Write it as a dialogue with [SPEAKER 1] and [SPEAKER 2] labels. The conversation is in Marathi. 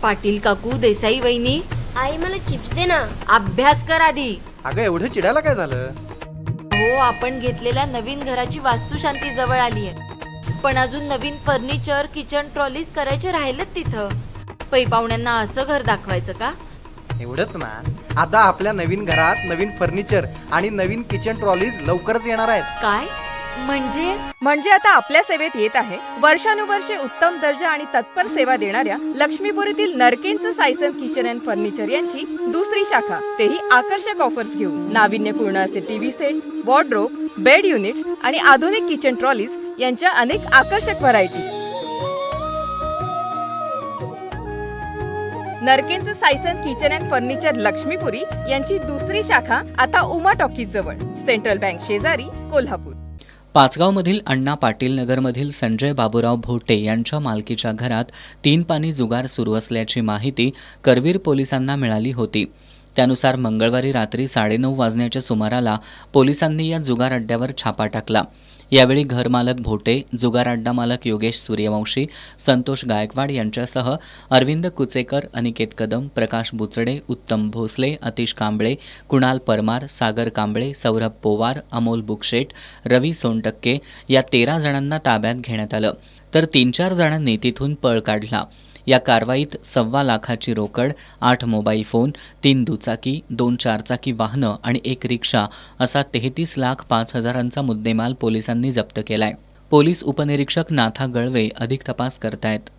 [SPEAKER 1] पाटील काकू, देसाई वहिनी,
[SPEAKER 2] आई मला चिप्स दे ना।
[SPEAKER 1] अभ्यास कर आधी।
[SPEAKER 3] अगं एवढं चिडायला काय झालं?
[SPEAKER 1] हो, आपण घेतलेल्या नवीन घराची वास्तुशांती जवळ आली आहे, पण अजून नवीन फर्निचर, किचन ट्रॉलीज करायचे राहिलेत तिथं। पै पाहुण्यांना असं घर दाखवायचं का?
[SPEAKER 3] एवढंच ना, आता आपल्या नवीन घरात नवीन फर्निचर आणि नवीन किचन ट्रॉलीज लवकरच येणार आहेत।
[SPEAKER 1] काय
[SPEAKER 4] म्हणजे आता आपल्या सेवेत येत आहे वर्षानुवर्षे उत्तम दर्जा आणि तत्पर सेवा देणाऱ्या लक्ष्मीपुरीतील नरकेंचं सायसन किचन अँड फर्निचर यांची दुसरी शाखा, तेही आकर्षक ऑफर्स घेऊन। नाविन्यपूर्ण असे TV set, wardrobe, bed units आणि आधुनिक किचन ट्रॉलीज यांच्या अनेक आकर्षक व्हरायटी। नरकेंचं सायसन किचन अँड फर्निचर लक्ष्मीपुरी यांची दुसरी शाखा आता उमा टॉकीज जवळ, सेंट्रल बँक शेजारी, कोल्हापूर।
[SPEAKER 5] पाचगावमधील अण्णा पाटील नगरमधील संजय बाबूराव भोटे यांच्या मालकीच्या घरात 3 पानी जुगार सुरू असल्याची माहिती करवीर पोलिसांना मिळाली होती। त्यानुसार मंगळवारी रात्री 9:30 वाजण्याच्या सुमाराला पोलिसांनी या जुगार अड्ड्यावर छापा टाकला। यावेळी घरमालक भोटे, जुगार अड्डा मालक योगेश सूर्यवंशी, संतोष गायकवाड यांच्यासह अरविंद कुचेकर, अनिकेत कदम, प्रकाश बुचडे, उत्तम भोसले, अतिश कांबळे, कुणाल परमार, सागर कांबळे, सौरभ पोवार, अमोल बुकशेट, रवी सोनटक्के या 13 जणांना ताब्यात घेण्यात आलं, तर 3-4 जणांनी तिथून पळ काढला। या कारवाईत 1.25 लाखाची रोकड, 8 मोबाईल फोन, 3 दुचाकी, 2 चारचाकी वाहनं आणि 1 रिक्षा असा 33,05,000चा मुद्देमाल पोलिसांनी जप्त केलाय। पोलीस उपनिरीक्षक नाथा गळवे अधिक तपास करतायत।